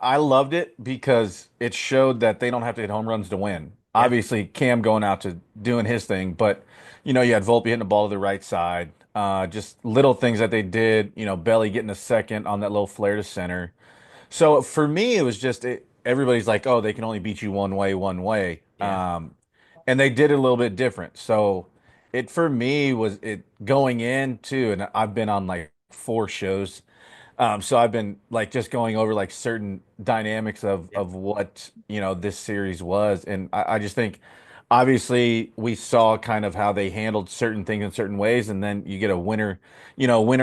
I loved it because it showed that they don't have to hit home runs to win. Yeah, Obviously, Cam going out to doing his thing, but you had Volpe hitting the ball to the right side. Just little things that they did. Belly getting a second on that little flare to center. So for me, it was just everybody's like, oh, they can only beat you one way, one way. yeah, And they did it a little bit different. So it for me was it going into, and I've been on like four shows. So I've been like just going over like certain dynamics of yeah, of what this series was, and I just think obviously we saw kind of how they handled certain things in certain ways, and then you get a winner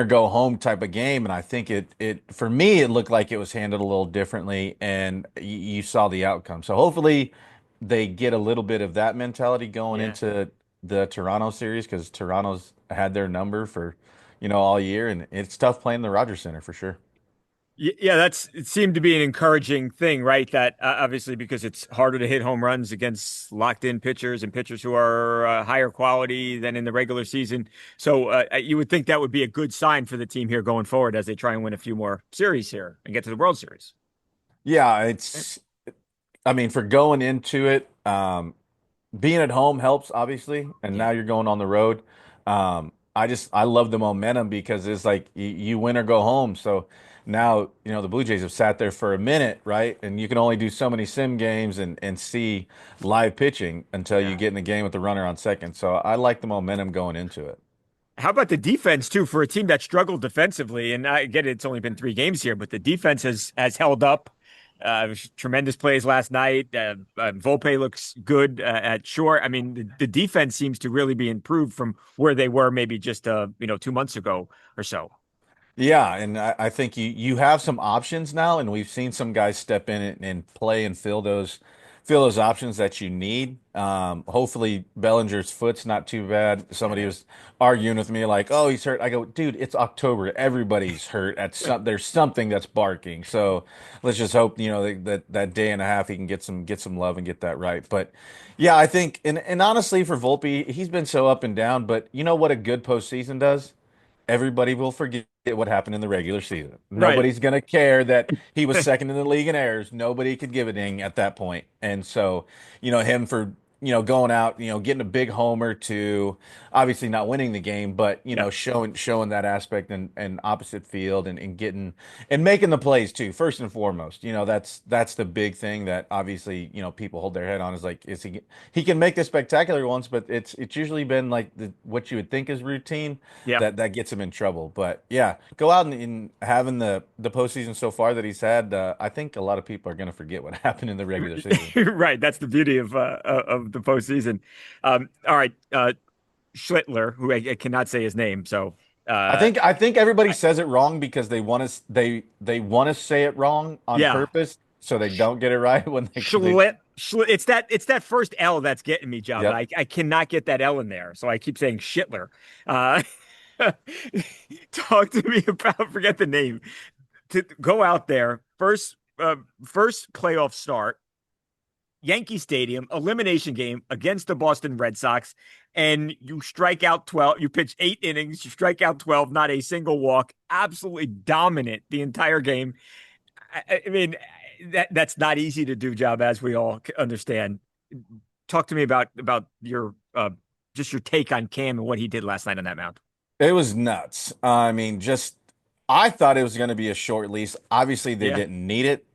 go home type of game, and I think it for me it looked like it was handled a little differently, and you saw the outcome. So hopefully they get a little bit of that mentality going yeah. into the Toronto series because Toronto's had their number for all year, and it's tough playing the Rogers Center for sure. Yeah, it seemed to be an encouraging thing, right? That obviously because it's harder to hit home runs against locked in pitchers and pitchers who are higher quality than in the regular season. So you would think that would be a good sign for the team here going forward as they try and win a few more series here and get to the World Series. Yeah, Yeah, I mean, for going into it, being at home helps obviously, and yeah, now you're going on the road. I love the momentum because it's like you win or go home. So now, the Blue Jays have sat there for a minute, right? And you can only do so many sim games and see live pitching until you yeah. get in the game with the runner on second. So I like the momentum going into it. How about the defense too for a team that struggled defensively? And I get it, it's only been 3 games here, but the defense has held up. Tremendous plays last night. Volpe looks good at short. I mean, the defense seems to really be improved from where they were maybe just 2 months ago or so. Yeah, and I think you have some options now, and we've seen some guys step in and play and fill those options that you need. Hopefully Bellinger's foot's not too bad. Somebody Yeah. was arguing with me like, "Oh, he's hurt." I go, "Dude, it's October. Everybody's hurt there's something that's barking." So let's just hope that day and a half he can get some love and get that right. But yeah, I think and honestly for Volpe, he's been so up and down. But you know what a good postseason does? Everybody will forget what happened in the regular season. Right. Nobody's going to care that he was second in the league in errors. Nobody could give a ding at that point. And so, him for, going out, getting a big homer to obviously not winning the game, but, Yeah. showing that aspect and opposite field and getting and making the plays too, first and foremost. That's the big thing that obviously, people hold their head on is like, he can make the spectacular ones, but it's usually been like what you would think is routine Yeah. that gets him in trouble. But yeah, go out and having the postseason so far that he's had. I think a lot of people are going to forget what happened in the regular season. Right. That's the beauty of the postseason. All right. Schlittler, who I cannot say his name, so I uh, think I think everybody I, says it wrong because they want to say it wrong on yeah. purpose so they don't get it right when they It's that first L that's getting me, Job. yep. I cannot get that L in there, so I keep saying Shitler. Uh, talk to me about forget the name to go out there first playoff start, Yankee Stadium elimination game against the Boston Red Sox, and you strike out 12. You pitch 8 innings, you strike out 12, not a single walk, absolutely dominant the entire game. I mean, that's not easy to do, Job, as we all understand. Talk to me about your just your take on Cam and what he did last night on that mound. It was nuts. I mean, just I thought it was going to be a short lease. Obviously, they Yeah, didn't need it.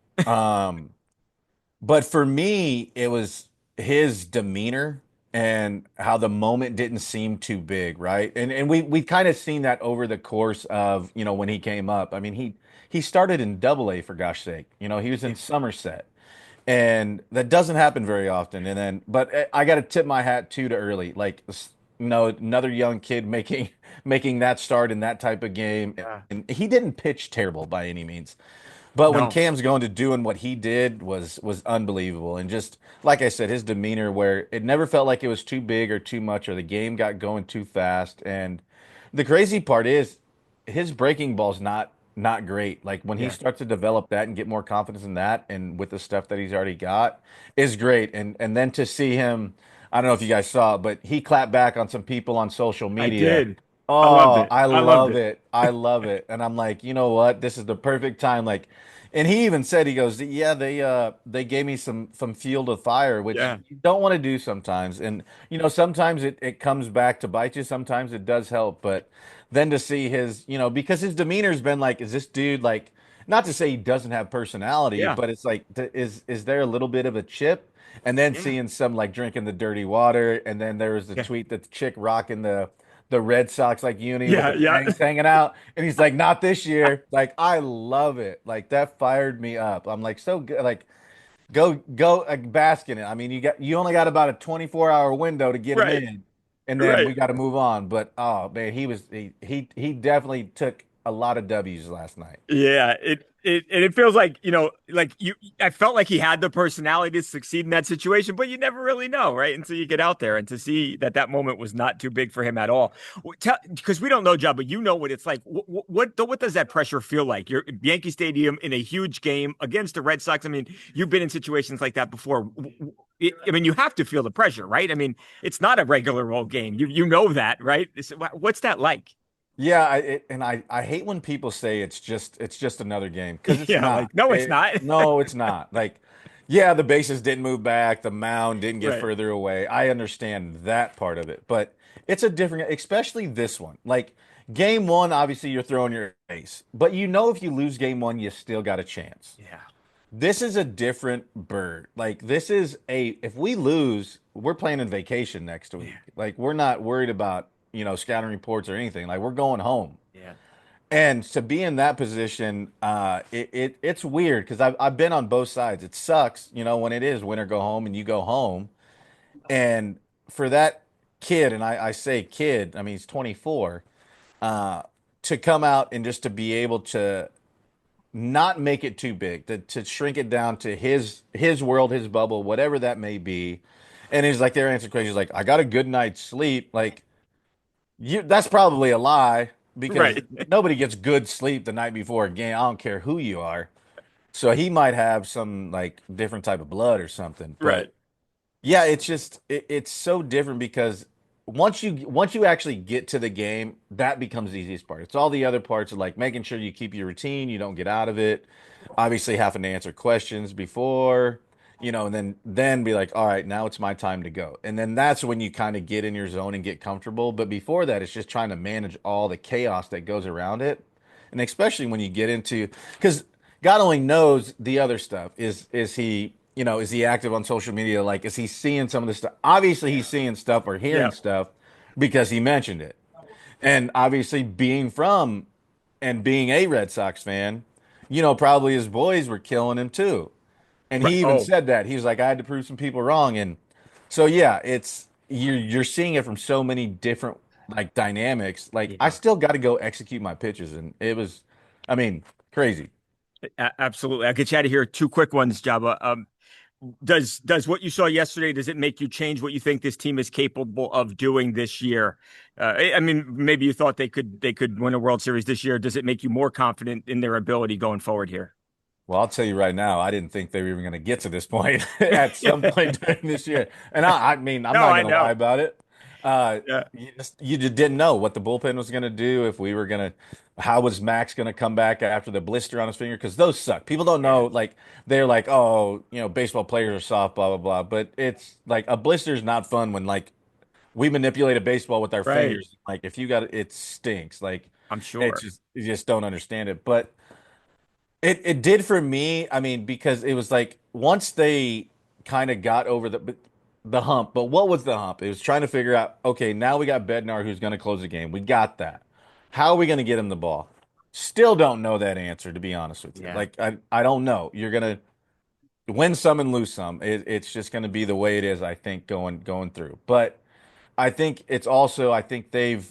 But for me, it was his demeanor and how the moment didn't seem too big, right? And we kind of seen that over the course of, when he came up. I mean, he started in double A for gosh sake. He was in yeah, Somerset. And that doesn't happen very often. And then but I got to tip my hat too to early. Like another young kid making making that start in that type of game. yeah. And he didn't pitch terrible by any means. But when No, Cam's going to doing what he did was unbelievable. And just like I said, his demeanor where it never felt like it was too big or too much or the game got going too fast. And the crazy part is his breaking ball's not great. Like when he yeah. starts to develop that and get more confidence in that and with the stuff that he's already got is great. And then to see him, I don't know if you guys saw it, but he clapped back on some people on social I media. did. I loved Oh, it. I I loved love it. it. I love it. And I'm like, you know what? This is the perfect time. Like And he even said, he goes, yeah, they gave me some fuel to fire, which Yeah. you don't want to do sometimes. And sometimes it comes back to bite you. Sometimes it does help, but then to see his, because his demeanor's been like, is this dude like, not to say he doesn't have personality, Yeah. but it's like, is there a little bit of a chip? And then Yeah. seeing some like drinking the dirty water, and then there was the Yeah. tweet that the chick rocking the Red Sox like uni with Yeah. the Yeah. fangs hanging out, and he's like, "Not this year." Like, I love it. Like that fired me up. I'm like, so good. Like, go like, bask in it. I mean, you only got about a 24-hour window to get him Right. in, and then Right. we got to move on. But oh man, he definitely took a lot of W's last night. Yeah, it feels like, like I felt like he had the personality to succeed in that situation, but you never really know, right? Until you get out there and to see that that moment was not too big for him at all. Because we don't know, Job, but you know what it's like. What does that pressure feel like? You're at Yankee Stadium in a huge game against the Red Sox. I mean, you've been in situations like that before. I mean, you have to feel the pressure, right? I mean, it's not a regular old game. You know that, right? What's that like? Yeah, and I hate when people say it's just another game because it's Yeah, not. like no, it's not. No, it's not. Like, yeah, the bases didn't move back, the mound didn't get Right. further away. I understand that part of it, but it's a different, especially this one. Like game one, obviously you're throwing your ace, but if you lose game one, you still got a chance. Yeah. This is a different bird. Like this is if we lose, we're planning vacation next Yeah. week. Like we're not worried about, scouting reports or anything. Like we're going home. Yeah. And to be in that position, it's weird because I've been on both sides. It sucks, when it is win or go home and you go home. And for that kid, and I say kid, I mean he's 24, uh, to come out and just to be able to not make it too big, to shrink it down to his world, his bubble, whatever that may be. And he's like, they're answering questions like, I got a good night's sleep. Like that's probably a lie because Right. nobody gets good sleep the night before a game. I don't care who you are. So he might have some like different type of blood or something. Right. But yeah, it's just it's so different because once you actually get to the game, that becomes the easiest part. It's all the other parts of like making sure you keep your routine, you don't get out of it. Obviously having to answer questions before, and then be like, all right, now it's my time to go. And then that's when you kind of get in your zone and get comfortable. But before that, it's just trying to manage all the chaos that goes around it. And especially when you get into because God only knows the other stuff. Is he active on social media? Like, is he seeing some of this stuff? Obviously, he's seeing stuff or hearing Yeah. stuff because he mentioned it. And obviously, being from and being a Red Sox fan, probably his boys were killing him too. And Right. he even Oh, said that. He was like, I had to prove some people wrong. And so yeah, it's you're seeing it from so many different like dynamics. Like I yeah. still got to go execute my pitches, and it was, I mean, crazy. Absolutely. I'll get you out of here. Two quick ones, Jabba. Does what you saw yesterday, does it make you change what you think this team is capable of doing this year? I mean, maybe you thought they could win a World Series this year. Does it make you more confident in their ability going forward here? Well, I'll tell you right now, I didn't think they were even going to get to this point at some point during this year. And I mean, I'm No, not I going to lie know. about it. Yeah. You just didn't know what the bullpen was going to do, if we were going to, how was Max going to come back after the blister on his finger? Because those suck. People don't Yeah. know, like, they're like, oh, baseball players are soft, blah, blah, blah. But it's like a blister is not fun when, like, we manipulate a baseball with our Right. fingers. Like, if you got it, it stinks. Like, I'm sure. you just don't understand it. But it did for me. I mean, because it was like once they kind of got over the hump. But what was the hump? It was trying to figure out, okay, now we got Bednar who's going to close the game. We got that. How are we going to get him the ball? Still don't know that answer, to be honest with you. Yeah. Like I don't know. You're gonna win some and lose some. It's just going to be the way it is, I think, going through. But I think it's also I think they've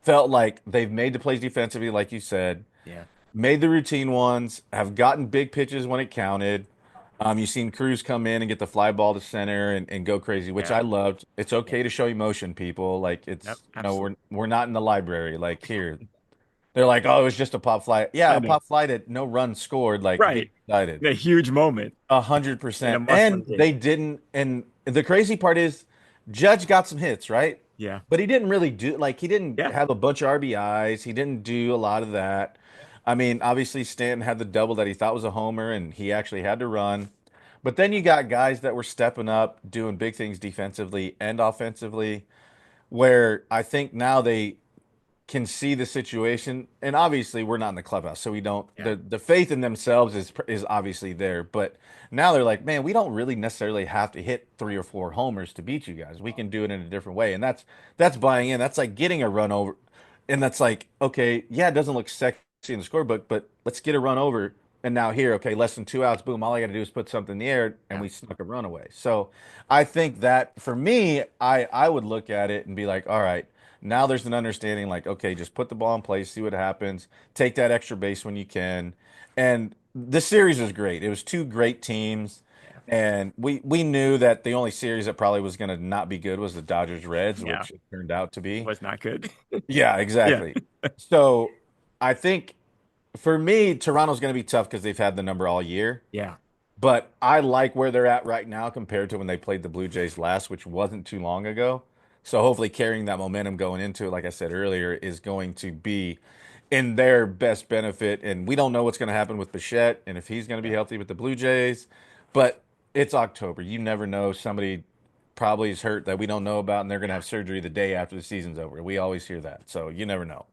felt like they've made the plays defensively, like you said, Yeah. made the routine ones, have gotten big pitches when it counted. You've seen Cruz come in and get the fly ball to center and go crazy, which Yeah. I loved. It's Yeah. okay to show emotion, people. Like Yep. it's, we're Absolutely. we're not in the library. Like here, they're like, oh, it was just a pop fly. Yeah, I a know. pop fly that no run scored. Like get Right. excited. A huge moment A hundred in a percent. must-win And game. they didn't. And the crazy part is, Judge got some hits, right? Yeah. But he didn't really do like he didn't Yeah. have a bunch of RBIs. He didn't do a lot of that. I mean, obviously Stanton had the double that he thought was a homer, and he actually had to run. But then you got guys that were stepping up, doing big things defensively and offensively, where I think now they can see the situation, and obviously we're not in the clubhouse, so we don't Yeah. the faith in themselves is obviously there. But now they're like, man, we don't really necessarily have to hit 3 or 4 homers to beat you guys. We can do it in a different way, and that's buying in. That's like getting a run over, and that's like, okay, yeah, it doesn't look sexy in the scorebook, but let's get a run over. And now here, okay, less than 2 outs, boom, all I got to do is put something in the air, and Yeah. we snuck a run away. So I think that for me, I would look at it and be like, all right. Now there's an understanding like, okay, just put the ball in place, see what happens, take that extra base when you can. And the series was great. It was two great teams. Yeah. And we knew that the only series that probably was going to not be good was the Dodgers Reds, Yeah. which it turned out to be. Was not good. Yeah, Yeah. exactly. So I think for me, Toronto's going to be tough because they've had the number all year. Yeah. But I like where they're at right now compared to when they played the Blue Jays last, which wasn't too long ago. So hopefully carrying that momentum going into it, like I said earlier, is going to be in their best benefit. And we don't know what's going to happen with Bichette and if he's going to be Yeah. healthy with the Blue Jays. But it's October. You never know. Somebody probably is hurt that we don't know about, and they're going to Yeah. have surgery the day after the season's over. We always hear that. So you never know.